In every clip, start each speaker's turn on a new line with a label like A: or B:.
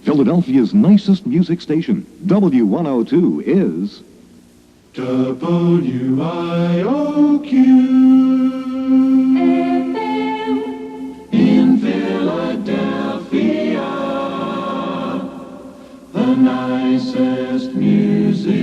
A: Philadelphia's nicest music station, W102, is
B: WIOQ in Philadelphia, the nicest music.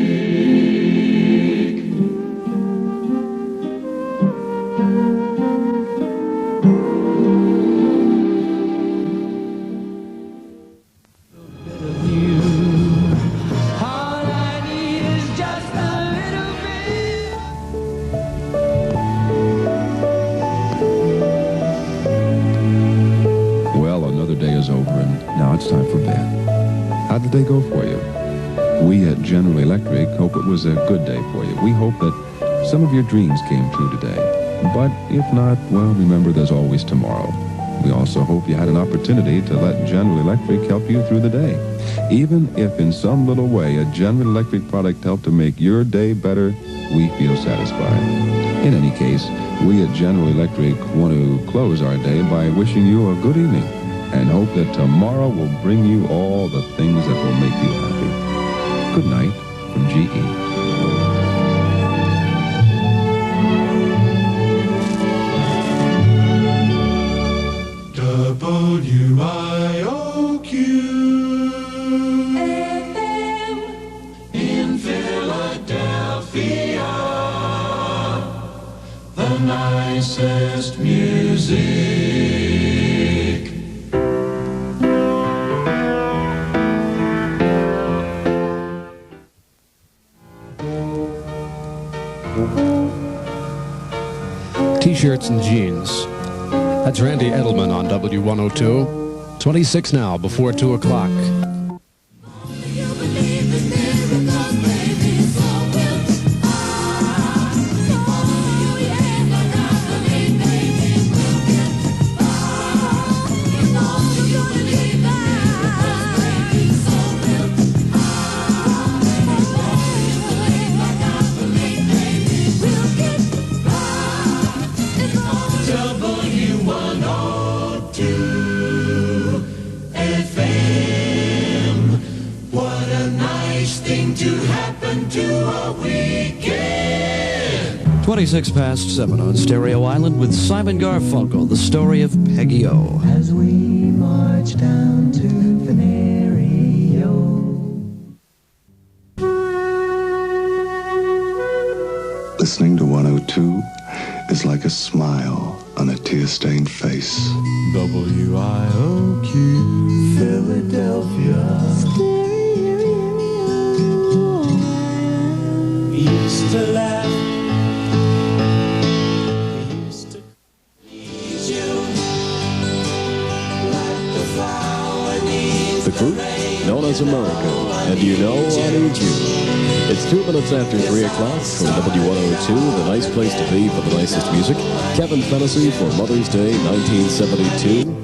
C: Now it's time for bed. How did they go for you? We at General Electric hope it was a good day for you. We hope that some of your dreams came true today. But if not, well, remember there's always tomorrow. We also hope you had an opportunity to let General Electric help you through the day. Even if in some little way a General Electric product helped to make your day better, we feel satisfied. In any case, we at General Electric want to close our day by wishing you a good evening, and hope that tomorrow will bring you all the things that will make you happy. Good night from GE.
B: WIOQ FM in Philadelphia, the nicest music.
D: T-shirts and jeans. That's Randy Edelman on W102. 26 now, before 2 o'clock.
B: To happen to a weekend.
E: 26 past 7 on Stereo Island with Simon Garfunkel, the story of Peggy O.
F: As we march down to Venerio.
G: Listening to 102 is like a smile on a tear-stained face.
B: WIOQ Philadelphia. We used to laugh. We used to please you like the flower needs
H: the group known as America, and you know I need you. It's 2 minutes after 3 o'clock from W102, the nice place to be for the nicest music. Kevin Fennessy for Mother's Day 1972.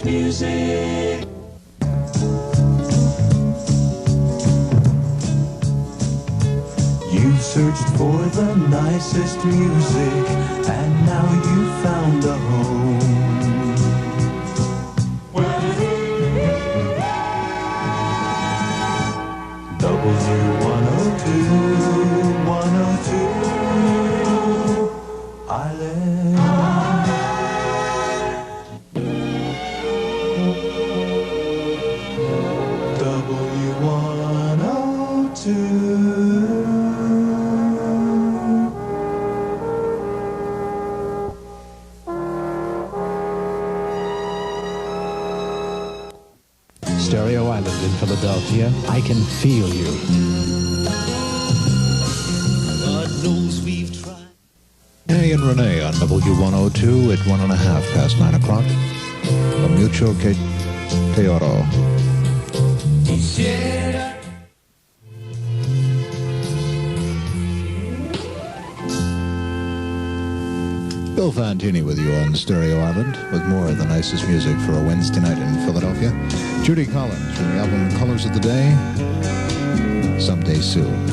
B: Music. You searched for the nicest music, and now you found a home. W102, 102, Island.
D: Stereo Island in Philadelphia. I can feel you.
B: God knows we've tried.
I: Renee and Renee on W102 at 1:30 past 9 o'clock. A mucho que te oro. Bill Fantini with you on Stereo Island with more of the nicest music for a Wednesday night in Philadelphia. Judy Collins from the album Colors of the Day, Someday Soon.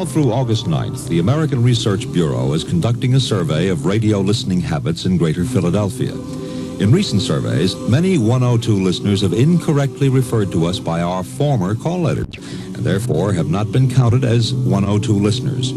C: Now through August 9th, the American Research Bureau is conducting a survey of radio listening habits in Greater Philadelphia. In recent surveys, many 102 listeners have incorrectly referred to us by our former call letters, and therefore have not been counted as 102 listeners.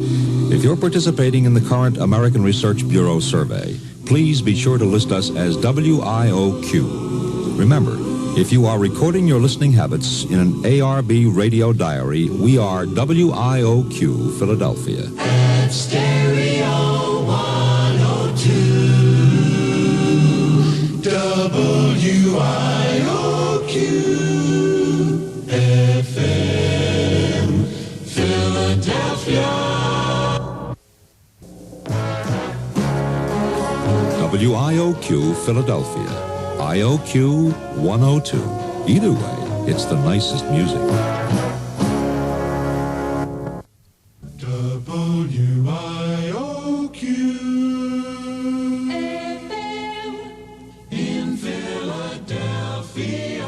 C: If you're participating in the current American Research Bureau survey, please be sure to list us as WIOQ. Remember, if you are recording your listening habits in an ARB radio diary, we are WIOQ Philadelphia.
B: At Stereo 102, WIOQ FM, Philadelphia.
C: WIOQ Philadelphia. IOQ 102. Either way, it's the nicest music.
B: WIOQ FM in Philadelphia.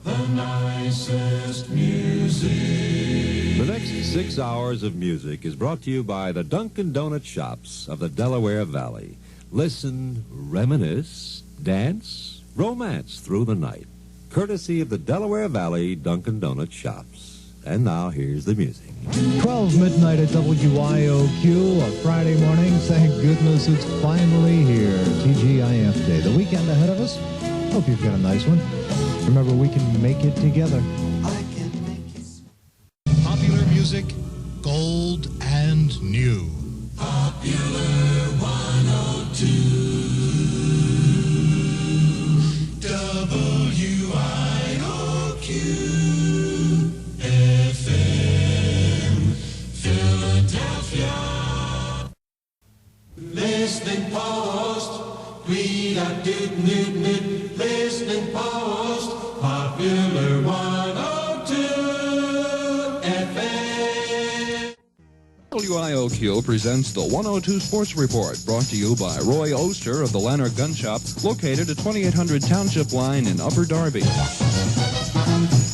B: The nicest music.
C: The next 6 hours of music is brought to you by the Dunkin' Donut shops of the Delaware Valley. Listen, reminisce, dance, romance through the night. Courtesy of the Delaware Valley Dunkin' Donut shops. And now, here's the music.
I: 12 midnight at WIOQ, a Friday morning. Thank goodness it's finally here. TGIF Day. The weekend ahead of us. Hope you've got a nice one. Remember, we can make it together.
J: Popular music, gold and new.
B: Popular 102 WIOQ FM Philadelphia. Listening post, read a doot noot noot. Listening post, Popular 102 FM.
K: WIOQ presents the 102 Sports Report, brought to you by Roy Oster of the Lanark Gun Shop, located at 2800 Township Line in Upper Darby.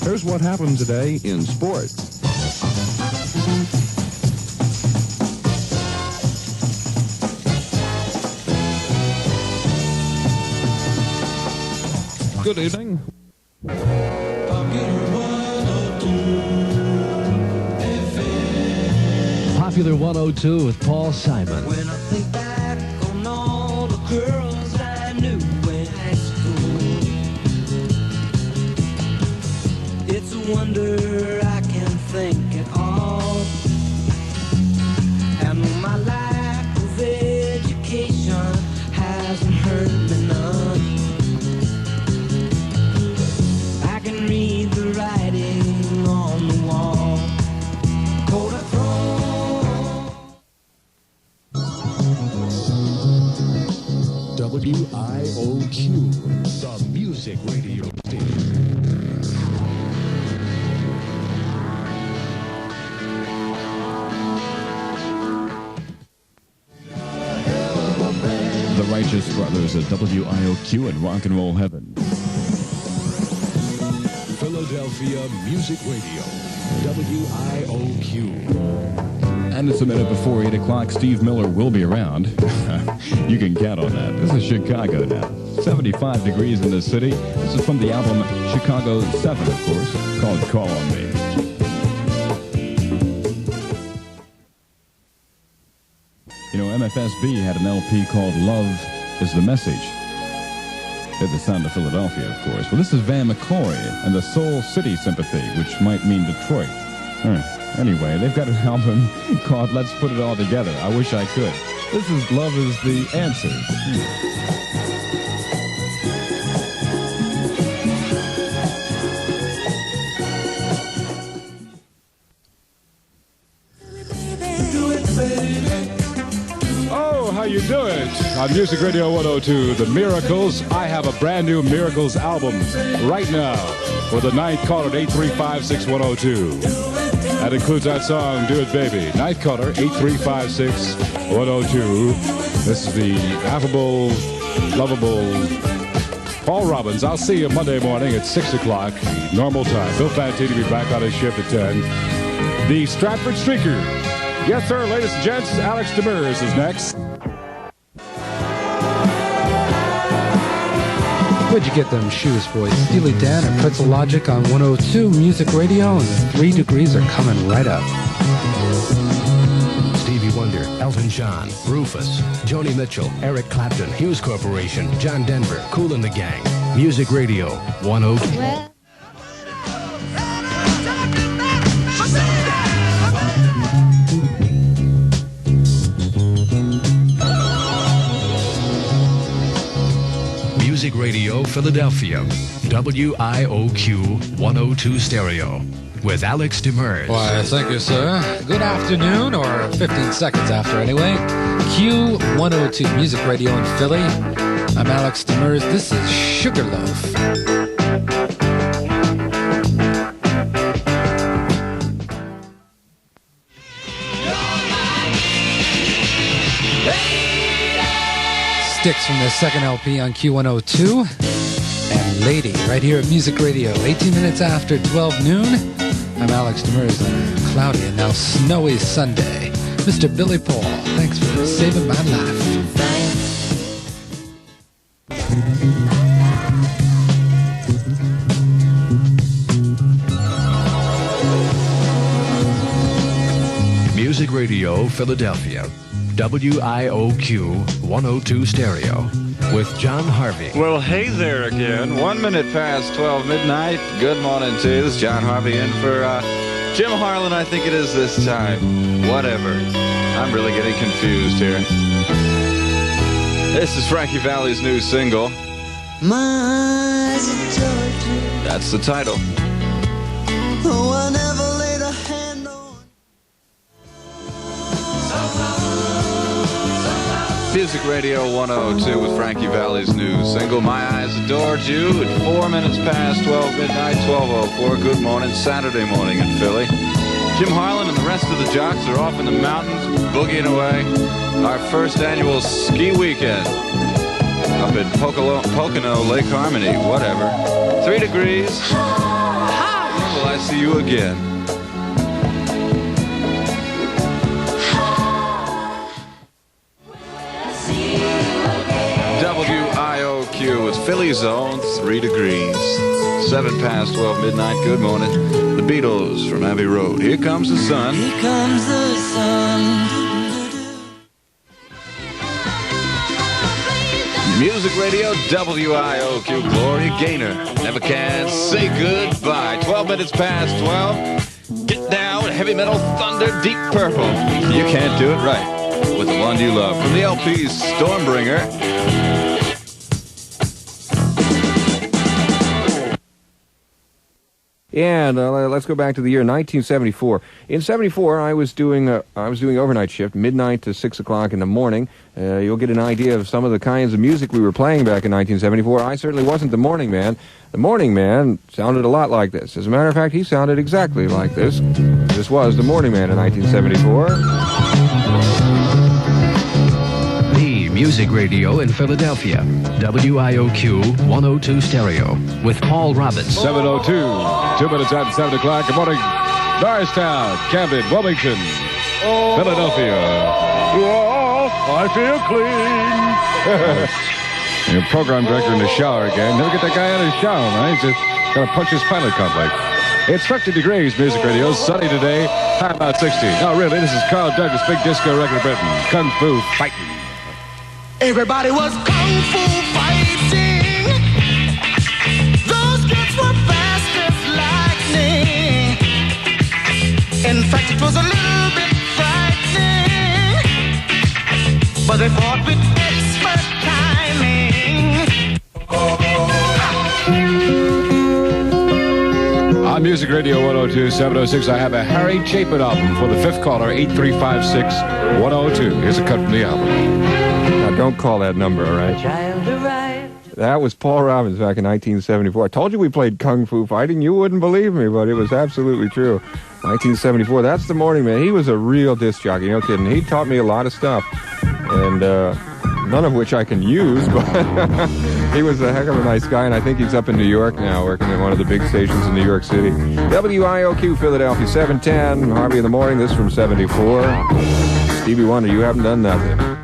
K: Here's what happened today in sports. Good evening.
E: Popular 102 with Paul Simon.
F: When I think back on all the girls I knew in high school, it's a wonder I can think at all. And my lack of education hasn't hurt me none. I can read the writing on the wall. Kodachrome.
J: WIOQ, the music radio station.
L: The Righteous Brothers at WIOQ and Rock and Roll Heaven.
J: Philadelphia Music Radio, WIOQ.
L: And it's a minute before 8 o'clock. Steve Miller will be around. You can count on that. This is Chicago now. 75 degrees in the city. This is from the album Chicago 7, of course, called Call on Me. You know, MFSB had an LP called Love is the Message. At the Sound of Philadelphia, of course. Well, this is Van McCoy and the Soul City Sympathy, which might mean Detroit. Anyway, they've got an album called Let's Put It All Together. I wish I could. This is Love is the Answer.
M: Oh, how you doing? On Music Radio 102, The Miracles. I have a brand new Miracles album right now for the ninth caller at 835-6102. That includes that song, Do It Baby. Ninth caller, 835-6102. This is the affable, lovable Paul Robbins. I'll see you Monday morning at 6 o'clock, normal time. Bill Fantini will be back on his shift at 10. the Stratford Streaker. Yes, sir, ladies and gents, Alex Demers is next.
N: Where'd you get them shoes, boys? Steely Dan and Pretzel Logic on 102 Music Radio, and the 3 degrees are coming right up.
J: Stevie Wonder, Elton John, Rufus, Joni Mitchell, Eric Clapton, Hughes Corporation, John Denver, Kool and the Gang. Music Radio 102. Music Radio Philadelphia, WIOQ 102 Stereo, with Alex Demers.
N: Why, thank you, sir. Good afternoon, or 15 seconds after anyway. Q102 Music Radio in Philly. I'm Alex Demers. This is Sugarloaf. Sticks from their second LP on Q102. And Lady, right here at Music Radio, 18 minutes after 12 noon. I'm Alex Demers on a cloudy and now snowy Sunday. Mr. Billy Paul, thanks for saving my life.
J: Music Radio Philadelphia, WIOQ 102 Stereo, with John Harvey.
O: Well, hey there again. 1 minute past 12 midnight. Good morning to you. This is John Harvey in for Jim Harlan, I think it is this time. Whatever. I'm really getting confused here. This is Frankie Valli's new single. That's the title.
B: Oh, I never laid a hand on.
O: Music Radio 102 with Frankie Valli's new single, My Eyes Adored You, at 4 minutes past 12 midnight, 12:04. Good morning, Saturday morning in Philly. Jim Harlan and the rest of the jocks are off in the mountains, boogieing away. Our first annual ski weekend up at Pocono, Lake Harmony, whatever. 3 degrees. Will I see you again? WIOQ with Philly's own 3 degrees. 7 past 12 midnight. Good morning. The Beatles from Abbey Road. Here comes the sun.
F: Here comes the sun.
O: Music Radio WIOQ. Gloria Gaynor. Never can say goodbye. 12 minutes past 12. Get down. Heavy metal thunder. Deep Purple. You can't do it right with the one you love. From the LP Stormbringer.
P: And let's go back to the year 1974. In '74, I was doing overnight shift, midnight to 6 o'clock in the morning. You'll get an idea of some of the kinds of music we were playing back in 1974. I certainly wasn't the morning man. The morning man sounded a lot like this. As a matter of fact, he sounded exactly like this. This was the morning man in 1974.
J: Music Radio in Philadelphia, WIOQ 102 Stereo, with Paul Robbins.
M: 7:02, 2 minutes after 7 o'clock. Good morning, Norristown, Camden, Wilmington, Philadelphia. Oh, I feel clean. Your program director in the shower again. Never get that guy out of the shower, man. He's just got to punch his pilot complex. It's 50 degrees, Music Radio. Sunny today, high about 60. No, really, this is Carl Douglas, big disco record of Britain. Kung Fu Fighting.
F: Everybody was kung fu fighting. Those kids were fast as lightning. In fact, it was a little bit frightening, but they fought with expert timing.
M: On Music Radio 102, 706, I have a Harry Chapin album for the fifth caller, 8356-102. Here's a cut from the album.
P: Now, don't call that number, all right? That was Paul Robbins back in 1974. I told you we played Kung Fu Fighting. You wouldn't believe me, but it was absolutely true. 1974, that's the morning man. He was a real disc jockey, no kidding. He taught me a lot of stuff, and none of which I can use, but He was a heck of a nice guy, and I think he's up in New York now, working at one of the big stations in New York City. WIOQ Philadelphia 710, Harvey in the morning. This from 74. Stevie Wonder, you haven't done nothing.